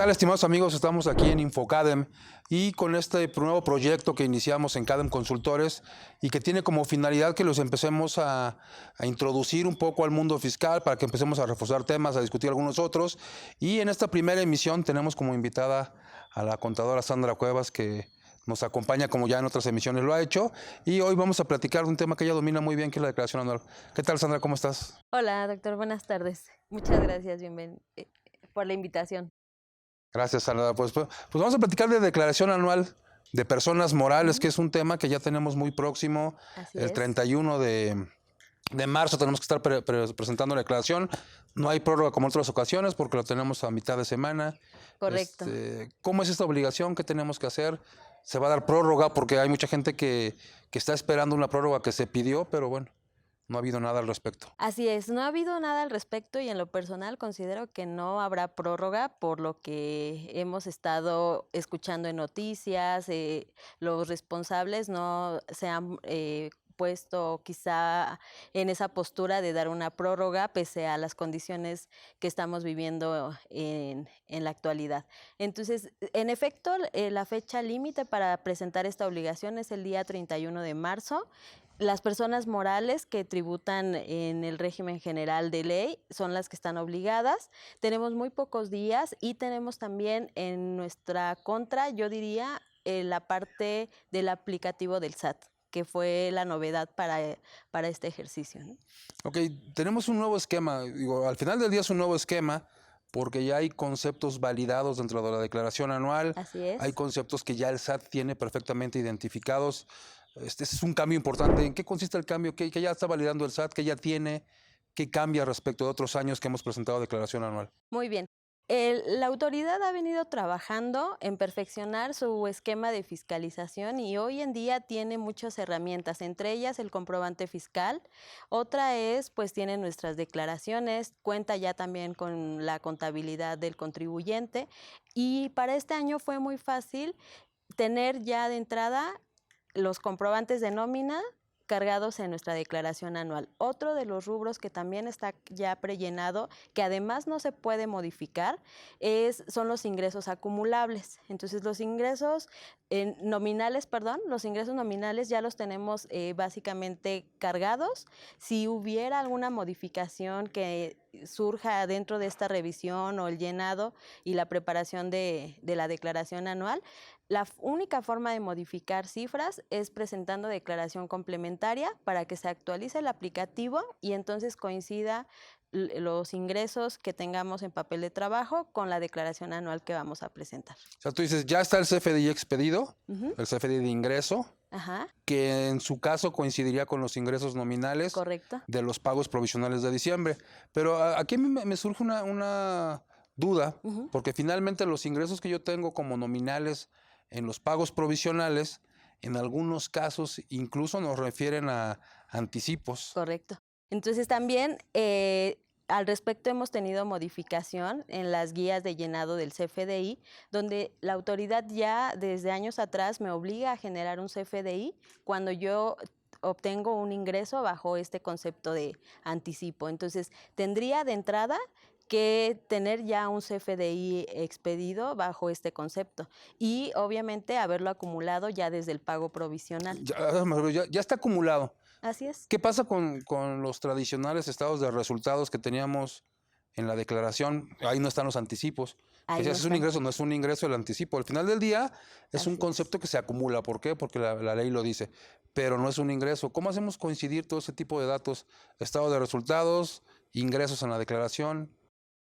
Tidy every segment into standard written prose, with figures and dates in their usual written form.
tal, estimados amigos? Estamos aquí en Infocadem y con este nuevo proyecto que iniciamos en Cadem Consultores y que tiene como finalidad que los empecemos a introducir un poco al mundo fiscal para que empecemos a reforzar temas, a discutir algunos otros. Y en esta primera emisión tenemos como invitada a la contadora Sandra Cuevas, que nos acompaña como ya en otras emisiones lo ha hecho. Y hoy vamos a platicar de un tema que ella domina muy bien, que es la declaración anual. ¿Qué tal, Sandra? ¿Cómo estás? Hola, doctor, buenas tardes. Muchas gracias, por la invitación. Gracias, Sandra. Pues vamos a platicar de declaración anual de personas morales, Ujú. que es un tema que ya tenemos muy próximo. Así El es, 31 de marzo tenemos que estar presentando la declaración. No hay prórroga como en otras ocasiones porque lo tenemos a mitad de semana. correcto. ¿Cómo es esta obligación? ¿Qué tenemos que hacer? ¿Se va a dar prórroga? Porque hay mucha gente que está esperando una prórroga que se pidió, pero bueno, no ha habido nada al respecto. Así es, no ha habido nada al respecto y en lo personal considero que no habrá prórroga por lo que hemos estado escuchando en noticias. Los responsables no se han puesto quizá en esa postura de dar una prórroga pese a las condiciones que estamos viviendo en la actualidad. Entonces, en efecto, la fecha límite para presentar esta obligación es el día 31 de marzo. Las personas morales que tributan en el régimen general de ley son las que están obligadas. Tenemos muy pocos días y tenemos también en nuestra contra, yo diría, la parte del aplicativo del SAT, que fue la novedad para este ejercicio, ¿no? Ok, tenemos un nuevo esquema. Digo, al final del día es un nuevo esquema porque ya hay conceptos validados dentro de la declaración anual, Así hay es. conceptos que ya el SAT tiene perfectamente identificados. Este es un cambio importante. ¿En qué consiste el cambio? ¿Qué ya está validando el SAT? ¿Qué ya tiene? ¿Qué cambia respecto de otros años que hemos presentado declaración anual? Muy bien. La autoridad ha venido trabajando en perfeccionar su esquema de fiscalización y hoy en día tiene muchas herramientas, entre ellas el comprobante fiscal. Otra es, pues tiene nuestras declaraciones, cuenta ya también con la contabilidad del contribuyente y para este año fue muy fácil tener ya de entrada los comprobantes de nómina cargados en nuestra declaración anual. Otro de los rubros que también está ya prellenado, que además no se puede modificar, son los ingresos acumulables. Entonces, los ingresos nominales, perdón, los ingresos nominales ya los tenemos básicamente cargados. Si hubiera alguna modificación que surja dentro de esta revisión o el llenado y la preparación de la declaración anual, la única forma de modificar cifras es presentando declaración complementaria para que se actualice el aplicativo y entonces coincida los ingresos que tengamos en papel de trabajo con la declaración anual que vamos a presentar. O sea, tú dices, ya está el CFDI expedido, Ujú. el CFDI de ingreso, Ajá, que en su caso coincidiría con los ingresos nominales correcto. de los pagos provisionales de diciembre. Pero aquí a mí me surge una duda, Ujú. porque finalmente los ingresos que yo tengo como nominales en los pagos provisionales, en algunos casos incluso nos refieren a anticipos. Correcto. Entonces también al respecto hemos tenido modificación en las guías de llenado del CFDI, donde la autoridad ya desde años atrás me obliga a generar un CFDI cuando yo obtengo un ingreso bajo este concepto de anticipo. Entonces tendría de entrada que tener ya un CFDI expedido bajo este concepto y obviamente haberlo acumulado ya desde el pago provisional. Ya está acumulado. Así es. ¿Qué pasa con los tradicionales estados de resultados que teníamos en la declaración? Ahí no están los anticipos. Que Ahí si no es un están. ingreso, no es un ingreso el anticipo. Al final del día es un Así es. concepto que se acumula. ¿Por qué? Porque la ley lo dice. Pero no es un ingreso. ¿Cómo hacemos coincidir todo ese tipo de datos? Estado de resultados, ingresos en la declaración.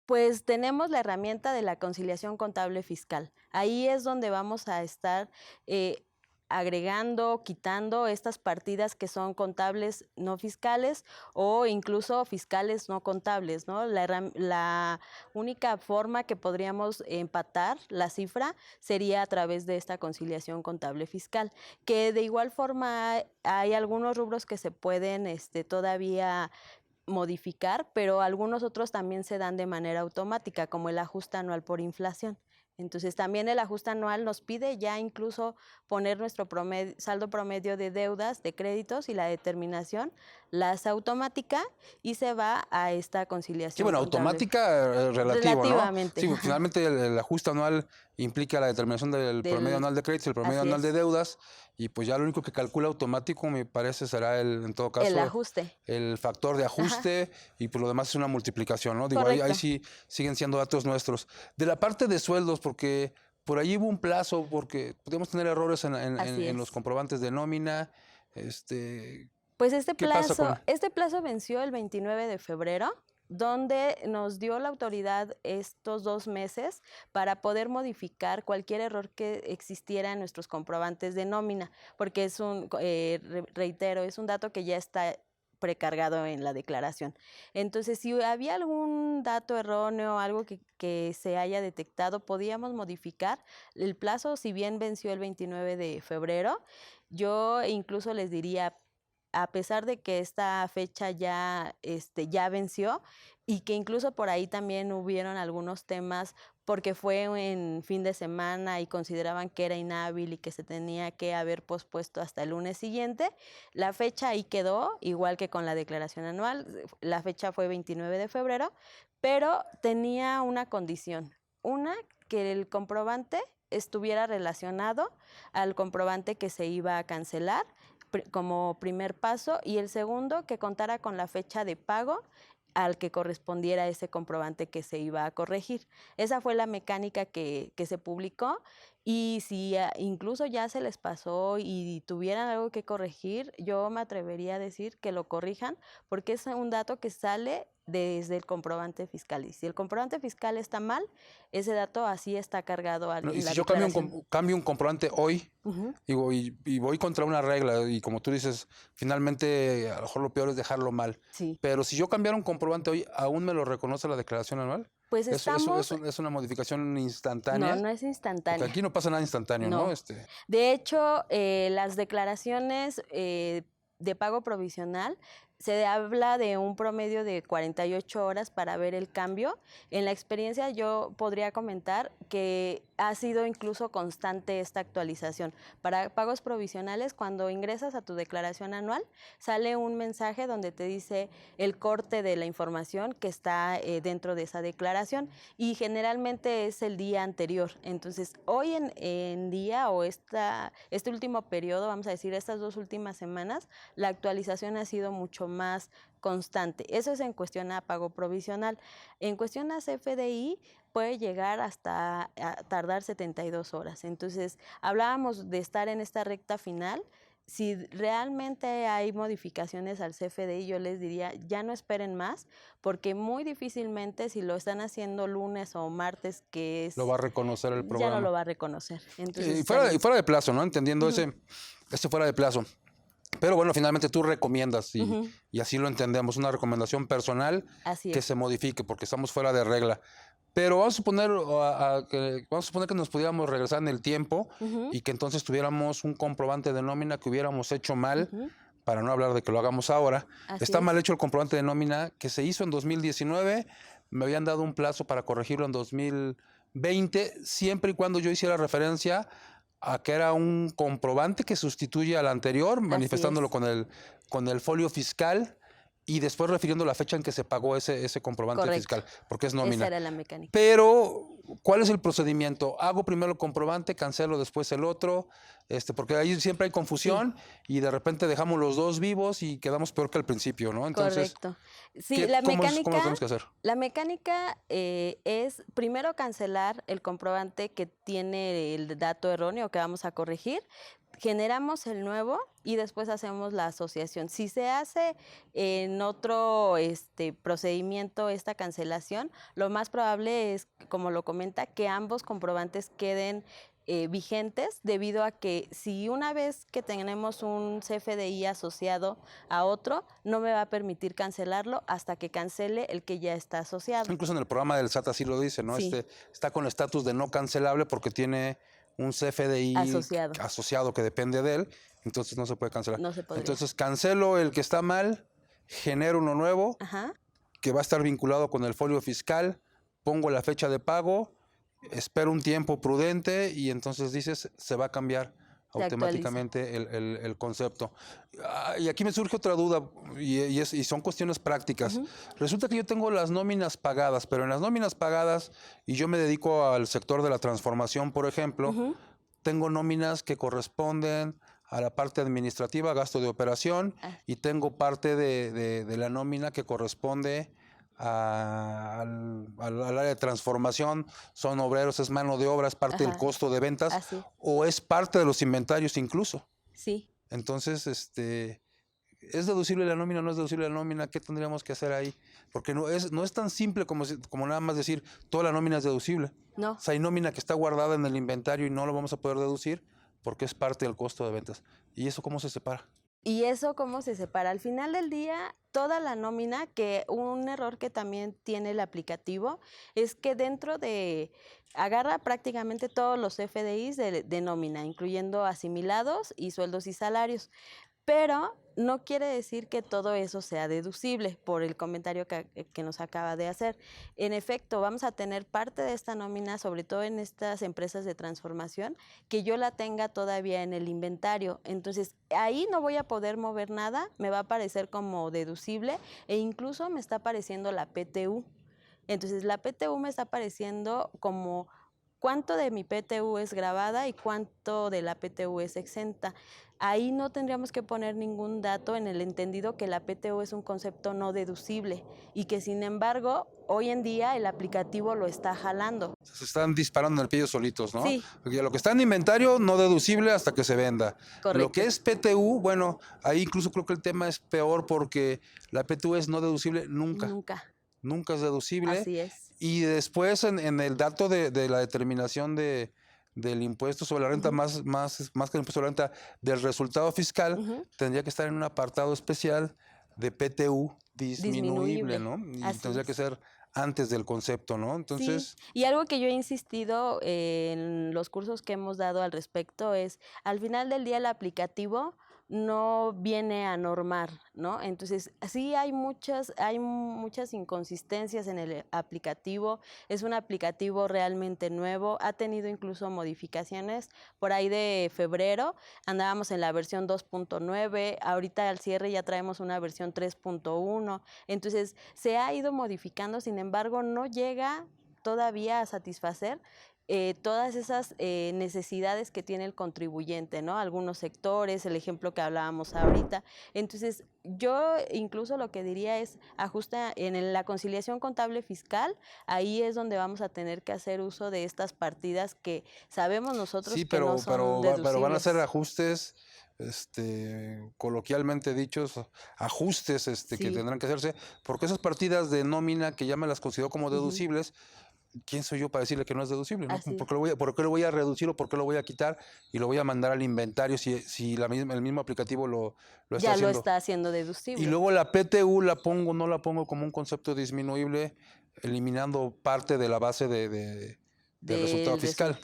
Pues tenemos la herramienta de la conciliación contable fiscal. Ahí es donde vamos a estar eh, agregando, quitando estas partidas que son contables no fiscales o incluso fiscales no contables, ¿no? La única forma que podríamos empatar la cifra sería a través de esta conciliación contable fiscal, que de igual forma hay algunos rubros que se pueden todavía modificar, pero algunos otros también se dan de manera automática, como el ajuste anual por inflación. Entonces también el ajuste anual nos pide ya incluso poner nuestro saldo promedio de deudas, de créditos, y la determinación la hace automática y se va a esta Sí, conciliación bueno, contable. automática, relativo, ¿no? Relativamente. Sí, finalmente el ajuste anual implica la determinación del promedio anual de créditos y el promedio Así anual de es. deudas, y pues ya lo único que calcula automático, me parece, será en todo El caso, ajuste. el factor de Ajá, ajuste, y pues lo demás es una multiplicación, ¿no? Digo, ahí correcto. sí siguen siendo datos nuestros. De la parte de sueldos, porque por ahí hubo un plazo, porque podíamos tener errores Así en los es. comprobantes de nómina, este, Pues ¿qué pasa con...? este plazo venció el 29 de febrero, donde nos dio la autoridad estos 2 meses para poder modificar cualquier error que existiera en nuestros comprobantes de nómina, porque es reitero, es un dato que ya está precargado en la declaración. Entonces, si había algún dato erróneo, algo que se haya detectado, podíamos modificar el plazo, si bien venció el 29 de febrero. Yo incluso les diría, a pesar de que esta fecha ya venció y que incluso por ahí también hubieron algunos temas porque fue en fin de semana y consideraban que era inhábil y que se tenía que haber pospuesto hasta el lunes siguiente, la fecha ahí quedó, igual que con la declaración anual, la fecha fue 29 de febrero, pero tenía una condición, que el comprobante estuviera relacionado al comprobante que se iba a cancelar como primer paso, y el segundo, que contara con la fecha de pago al que correspondiera ese comprobante que se iba a corregir. Esa fue la mecánica que se publicó, y si incluso ya se les pasó y tuvieran algo que corregir, yo me atrevería a decir que lo corrijan, porque es un dato que sale desde el comprobante fiscal. Y si el comprobante fiscal está mal, ese dato así está cargado No, y en la si yo cambio declaración. cambio un comprobante hoy, Ujú. digo, y voy contra una regla, y como tú dices, finalmente a lo mejor lo peor es dejarlo mal. Sí. Pero si yo cambiara un comprobante hoy, ¿aún me lo reconoce la declaración anual? Pues estamos, Es una modificación instantánea, no es porque instantánea. aquí no pasa nada instantáneo, ¿no? No. De hecho, las declaraciones de pago provisional, se habla de un promedio de 48 horas para ver el cambio. En la experiencia yo podría comentar que ha sido incluso constante esta actualización. Para pagos provisionales, cuando ingresas a tu declaración anual, sale un mensaje donde te dice el corte de la información que está dentro de esa declaración, y generalmente es el día anterior. Entonces, hoy en día, o este último periodo, vamos a decir, estas 2 últimas semanas, la actualización ha sido mucho más constante. Eso es en cuestión a pago provisional. En cuestión a CFDI, puede llegar hasta a tardar 72 horas. Entonces, hablábamos de estar en esta recta final. Si realmente hay modificaciones al CFDI, yo les diría, ya no esperen más, porque muy difícilmente, si lo están haciendo lunes o martes, Lo va a reconocer el ya no programa. lo va a reconocer. Y Entonces, fuera de plazo, ¿no? Entendiendo Ujú. ese fuera de plazo. Pero bueno, finalmente tú recomiendas, Ujú. y así lo entendemos, una recomendación personal Así que es. se modifique, porque estamos fuera de regla. Pero vamos a suponer que nos pudiéramos regresar en el tiempo, Ujú, y que entonces tuviéramos un comprobante de nómina que hubiéramos hecho mal, ujú. para no hablar de que lo hagamos ahora. Así Está mal es. hecho el comprobante de nómina que se hizo en 2019, me habían dado un plazo para corregirlo en 2020, siempre y cuando yo hiciera referencia a que era un comprobante que sustituye al anterior, Así manifestándolo es. con el folio fiscal, y después refiriendo la fecha en que se pagó ese comprobante Correcto. fiscal, porque es Esa nómina. era la mecánica. Pero, ¿cuál es el procedimiento? Hago primero el comprobante, cancelo después el otro, porque ahí siempre hay Sí, confusión, y de repente dejamos los dos vivos y quedamos peor que al principio, ¿no? Entonces, correcto. Sí, ¿cómo lo tenemos que hacer? la mecánica es primero cancelar el comprobante que tiene el dato erróneo que vamos a corregir, generamos el nuevo y después hacemos la asociación. Si se hace en otro procedimiento esta cancelación, lo más probable es, como lo comenta, que ambos comprobantes queden vigentes, debido a que si una vez que tenemos un CFDI asociado a otro, no me va a permitir cancelarlo hasta que cancele el que ya está asociado. Incluso en el programa del SAT así lo dice, ¿no? Sí, Está con estatus de no cancelable porque tiene un CFDI asociado. asociado que depende de él, entonces no se puede cancelar. No se podría. Entonces cancelo el que está mal, genero uno nuevo Ajá. que va a estar vinculado con el folio fiscal, pongo la fecha de pago, espero un tiempo prudente y entonces dices, se va a cambiar Se actualiza. automáticamente el concepto. Y aquí me surge otra duda y son cuestiones prácticas. Resulta que yo tengo las nóminas pagadas, pero en las nóminas pagadas, y yo me dedico al sector de la transformación, por ejemplo, tengo nóminas que corresponden a la parte administrativa, gasto de operación, y tengo parte de la nómina que corresponde al área de transformación, son obreros, es mano de obra, es parte del costo de ventas, Así. o es parte de los inventarios incluso. Sí. Entonces, ¿es deducible la nómina o no es deducible la nómina? ¿Qué tendríamos que hacer ahí? Porque no es tan simple como nada más decir toda la nómina es deducible. No. O sea, hay nómina que está guardada en el inventario y no lo vamos a poder deducir porque es parte del costo de ventas. ¿Y eso cómo se separa? ¿Y eso cómo se separa? Al final del día, toda la nómina, que un error que también tiene el aplicativo es que dentro de, agarra prácticamente todos los FDIs de nómina, incluyendo asimilados y sueldos y salarios. Pero no quiere decir que todo eso sea deducible por el comentario que nos acaba de hacer. En efecto, vamos a tener parte de esta nómina, sobre todo en estas empresas de transformación, que yo la tenga todavía en el inventario. Entonces, ahí no voy a poder mover nada, me va a aparecer como deducible e incluso me está apareciendo la PTU. Entonces, la PTU me está apareciendo como cuánto de mi PTU es grabada y cuánto de la PTU es exenta. Ahí no tendríamos que poner ningún dato en el entendido que la PTU es un concepto no deducible y que sin embargo hoy en día el aplicativo lo está jalando. Se están disparando en el pie solitos, ¿no? Sí. Porque lo que está en inventario no deducible hasta que se venda. Correcto. Lo que es PTU, bueno, ahí incluso creo que el tema es peor porque la PTU es no deducible nunca. Nunca es deducible. Así es. Y después en el dato de la determinación del impuesto sobre la renta, más que el impuesto sobre la renta, del resultado fiscal, tendría que estar en un apartado especial de PTU disminuible, ¿no? Y Así tendría que ser antes del concepto, ¿no? Entonces... Sí. Y algo que yo he insistido en los cursos que hemos dado al respecto es, al final del día el aplicativo no viene a normar, ¿no? Entonces, sí hay muchas inconsistencias en el aplicativo. Es un aplicativo realmente nuevo, ha tenido incluso modificaciones. Por ahí de febrero andábamos en la versión 2.9, ahorita al cierre ya traemos una versión 3.1. Entonces, se ha ido modificando, sin embargo, no llega todavía a satisfacer todas esas necesidades que tiene el contribuyente, ¿no? Algunos sectores, el ejemplo que hablábamos ahorita. Entonces, yo incluso lo que diría es ajusta en la conciliación contable fiscal, ahí es donde vamos a tener que hacer uso de estas partidas que sabemos nosotros que no son deducibles. Pero van a ser ajustes, coloquialmente dichos, ajustes que tendrán que hacerse, porque esas partidas de nómina que ya me las considero como deducibles, ¿quién soy yo para decirle que no es deducible? ¿No? ¿Por qué lo voy a reducir o por qué lo voy a quitar y lo voy a mandar al inventario si el mismo aplicativo lo está haciendo? Ya lo está haciendo deducible. Y luego la PTU no la pongo como un concepto disminuible, eliminando parte de la base del resultado fiscal.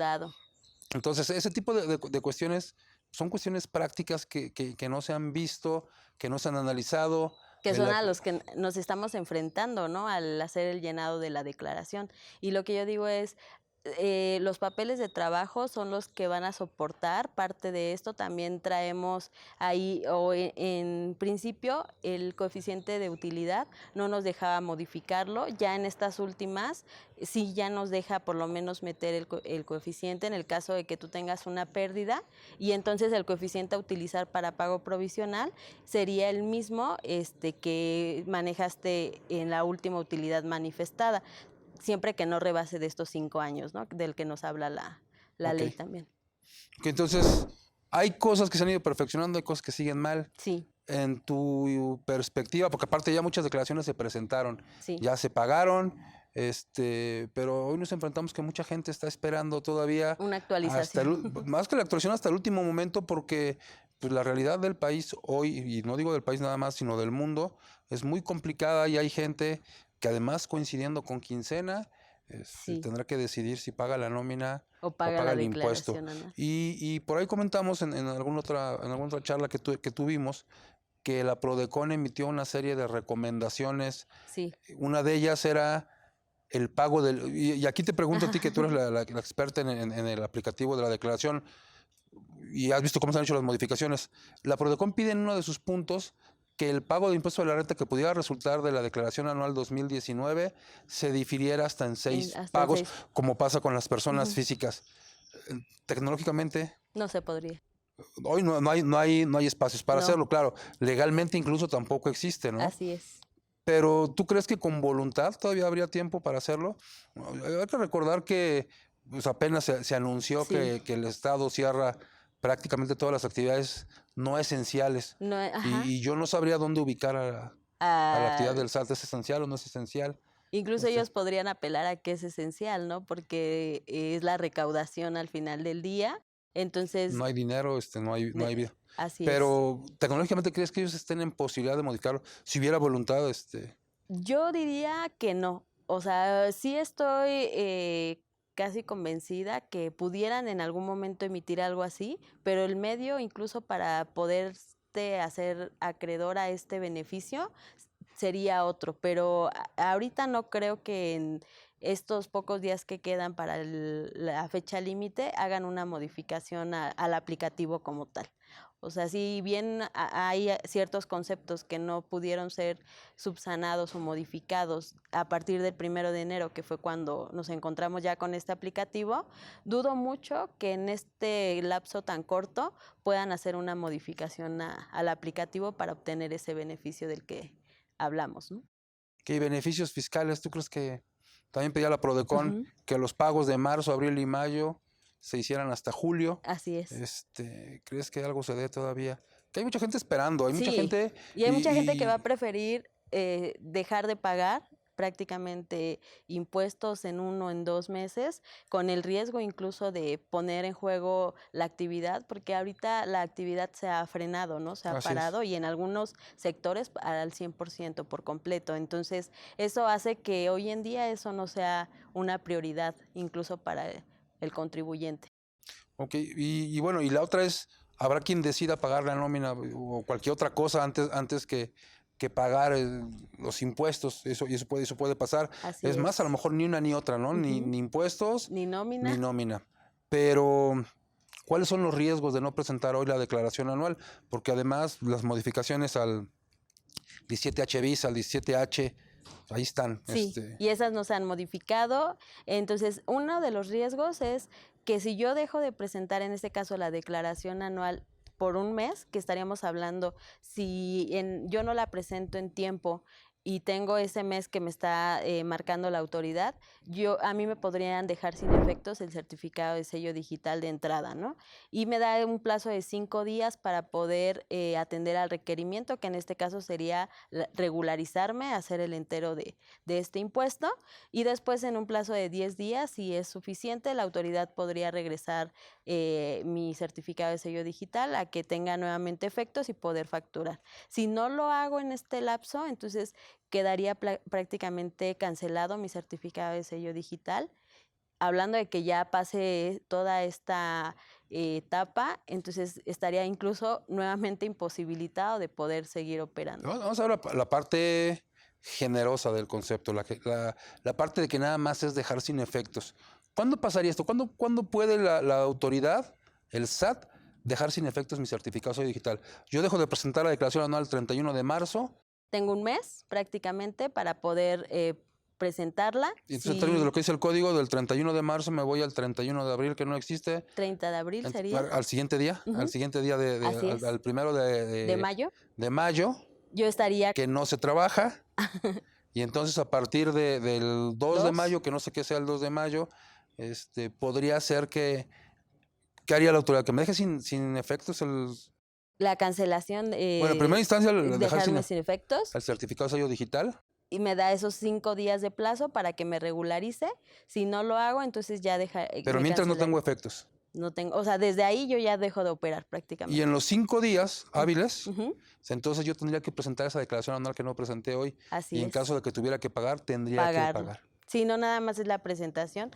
Entonces, ese tipo de cuestiones son cuestiones prácticas que no se han visto, que no se han analizado. Que son a los que nos estamos enfrentando, ¿no? Al hacer el llenado de la declaración. Y lo que yo digo es, los papeles de trabajo son los que van a soportar parte de esto. También traemos ahí, en principio, el coeficiente de utilidad no nos dejaba modificarlo. Ya en estas últimas, sí ya nos deja por lo menos meter el coeficiente en el caso de que tú tengas una pérdida y entonces el coeficiente a utilizar para pago provisional sería el mismo que manejaste en la última utilidad manifestada, siempre que no rebase de estos 5 años, ¿no? Del que nos habla la ley también. Entonces, hay cosas que se han ido perfeccionando, hay cosas que siguen mal. Sí. En tu perspectiva, porque aparte ya muchas declaraciones se presentaron, sí. ya se pagaron, pero hoy nos enfrentamos que mucha gente está esperando todavía una actualización. Más que la actualización hasta el último momento, porque pues, la realidad del país hoy, y no digo del país nada más, sino del mundo, es muy complicada y hay gente que además coincidiendo con quincena, tendrá que decidir si paga la nómina o paga el impuesto. ¿no? Y por ahí comentamos en alguna otra charla que tuvimos que la Prodecon emitió una serie de recomendaciones. Sí. Una de ellas era el pago del... Y aquí te pregunto a ti, que tú eres la experta en el aplicativo de la declaración, y has visto cómo se han hecho las modificaciones. La Prodecon pide en uno de sus puntos que el pago de impuesto a la renta que pudiera resultar de la declaración anual 2019 se difiriera hasta en 6 pagos, 6. como pasa con las personas físicas. Tecnológicamente, No se podría. hoy no hay espacios para No. hacerlo, claro. Legalmente incluso tampoco existe, ¿no? Así es. Pero ¿tú crees que con voluntad todavía habría tiempo para hacerlo? Hay que recordar que pues, apenas se anunció Sí. que el Estado cierra prácticamente todas las actividades no esenciales. No, ajá. Y yo no sabría dónde ubicar a la actividad Ah, del SAT. ¿Es esencial o no es esencial? incluso Este, ellos podrían apelar a que es esencial, ¿no? Porque es la recaudación al final del día. Entonces, no hay dinero, no hay vida. así es. Pero tecnológicamente, ¿crees que ellos estén en posibilidad de modificarlo? Si hubiera voluntad, Yo diría que no. O sea, sí estoy casi convencida que pudieran en algún momento emitir algo así, pero el medio, incluso para poderte hacer acreedor a este beneficio, sería otro. Pero ahorita no creo que en estos pocos días que quedan para la fecha límite hagan una modificación al aplicativo como tal. O sea, si bien hay ciertos conceptos que no pudieron ser subsanados o modificados a partir del 1 de enero, que fue cuando nos encontramos ya con este aplicativo, dudo mucho que en este lapso tan corto puedan hacer una modificación al aplicativo para obtener ese beneficio del que hablamos, ¿no? ¿qué beneficios fiscales? ¿Tú crees que también pedía la Prodecon Ujú. que los pagos de marzo, abril y mayo se hicieran hasta julio? Así es. ¿Crees que algo se dé todavía? Que hay mucha gente esperando, hay mucha Sí, gente y hay mucha gente que va a y preferir dejar de pagar prácticamente impuestos en 1 o en 2 meses, con el riesgo incluso de poner en juego la actividad, porque ahorita la actividad se ha frenado, ¿no? Se ha así es. parado y en algunos sectores al 100% por completo. Entonces, eso hace que hoy en día eso no sea una prioridad, incluso para el contribuyente. Ok, y bueno, y la otra es, habrá quien decida pagar la nómina o cualquier otra cosa antes que pagar los impuestos, eso puede pasar. Así Es más, a lo es. mejor ni una ni otra, ¿no? Ni, Ujú. ni impuestos Ni ni nómina. nómina. Pero, ¿cuáles son los riesgos de no presentar hoy la declaración anual? Porque además las modificaciones al 17H bis, al 17H, ahí están. Sí, y esas no se han modificado. Entonces, uno de los riesgos es que si yo dejo de presentar, en este caso, la declaración anual por un mes, que estaríamos hablando, si yo no la presento en tiempo y tengo ese mes que me está marcando la autoridad, a mí me podrían dejar sin efectos el certificado de sello digital de entrada, ¿no? Y me da un plazo de 5 días para poder atender al requerimiento, que en este caso sería regularizarme, hacer el entero de este impuesto, y después en un plazo de 10 días, si es suficiente, la autoridad podría regresar mi certificado de sello digital a que tenga nuevamente efectos y poder facturar. Si no lo hago en este lapso, entonces quedaría prácticamente cancelado mi certificado de sello digital. Hablando de que ya pase toda esta etapa, entonces estaría incluso nuevamente imposibilitado de poder seguir operando. Vamos a ver la parte generosa del concepto, la parte de que nada más es dejar sin efectos. ¿Cuándo pasaría esto? ¿Cuándo puede la autoridad, el SAT, dejar sin efectos mi certificado de sello digital? Yo dejo de presentar la declaración anual el 31 de marzo. Tengo un mes prácticamente para poder presentarla. Y entonces, en términos de lo que dice el código, del 31 de marzo me voy al 31 de abril, que no existe. 30 de abril sería. Al siguiente día, Ujú. Así es. al primero De mayo. de mayo, Yo estaría que no se trabaja. Y entonces a partir del 2 de 2. mayo, que no sé qué sea el 2 de mayo, podría ser ¿qué haría la autoridad? Que me deje sin efectos La cancelación, bueno, en primera instancia dejar dejarme sin efectos, el certificado de sello digital. y me da esos 5 días de plazo para que me regularice. Si no lo hago, entonces ya Pero me mientras no tengo cancelaría. efectos. No tengo, o sea, desde ahí yo ya dejo de operar Y prácticamente. en los 5 días hábiles, Ujú. entonces yo tendría que presentar esa declaración anual que no presenté hoy. Así Y en es. caso de que tuviera que pagar, tendría que Pagarlo. pagar. Si no, nada más es la presentación.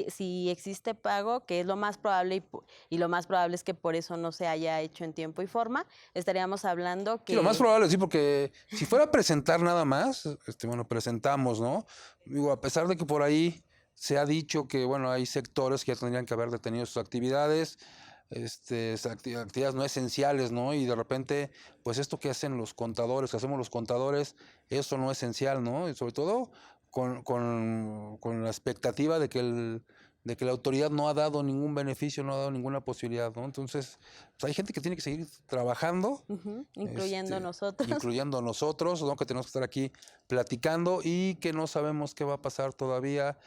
Si existe pago, que es lo más probable y lo más probable es que por eso no se haya hecho en tiempo y forma, estaríamos hablando que... Sí, lo más probable, sí, porque si fuera a presentar nada más, bueno, presentamos, ¿no? Digo, a pesar de que por ahí se ha dicho que, bueno, hay sectores que ya tendrían que haber detenido sus actividades, actividades no esenciales, ¿no? Y de repente, pues esto que hacen los contadores, que hacemos los contadores, eso no es esencial, ¿no? Y sobre todo con la expectativa de que la autoridad no ha dado ningún beneficio, no ha dado ninguna posibilidad, ¿no? Entonces, pues hay gente que tiene que seguir trabajando. Incluyendo nosotros. Incluyendo nosotros, ¿no? Que tenemos que estar aquí platicando y que no sabemos qué va a pasar todavía.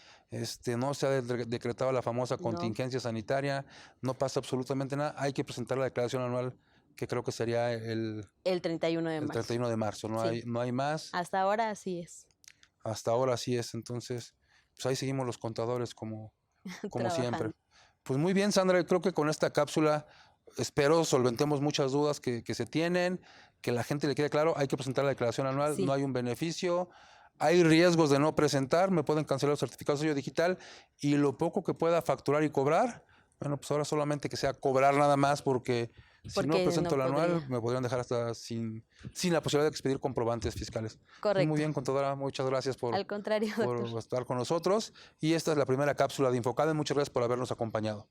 No se ha decretado la famosa contingencia sanitaria, no pasa absolutamente nada. Hay que presentar la declaración anual, que creo que sería el 31 de marzo. 31 de marzo, Sí. no hay más. Hasta ahora así es. Hasta ahora así es, entonces, pues ahí seguimos los contadores como siempre. Pues muy bien, Sandra, yo creo que con esta cápsula espero solventemos muchas dudas que se tienen, que la gente le quede claro, hay que presentar la declaración anual, Sí. no hay un beneficio, hay riesgos de no presentar, me pueden cancelar los certificados de sello digital y lo poco que pueda facturar y cobrar, bueno, pues ahora solamente que sea cobrar nada más porque si no presento el anual me podrían dejar hasta sin la posibilidad de expedir comprobantes fiscales. Correcto. Muy bien, contadora, muchas gracias Al contrario, por estar con nosotros y esta es la primera cápsula de Infocadem, muchas gracias por habernos acompañado.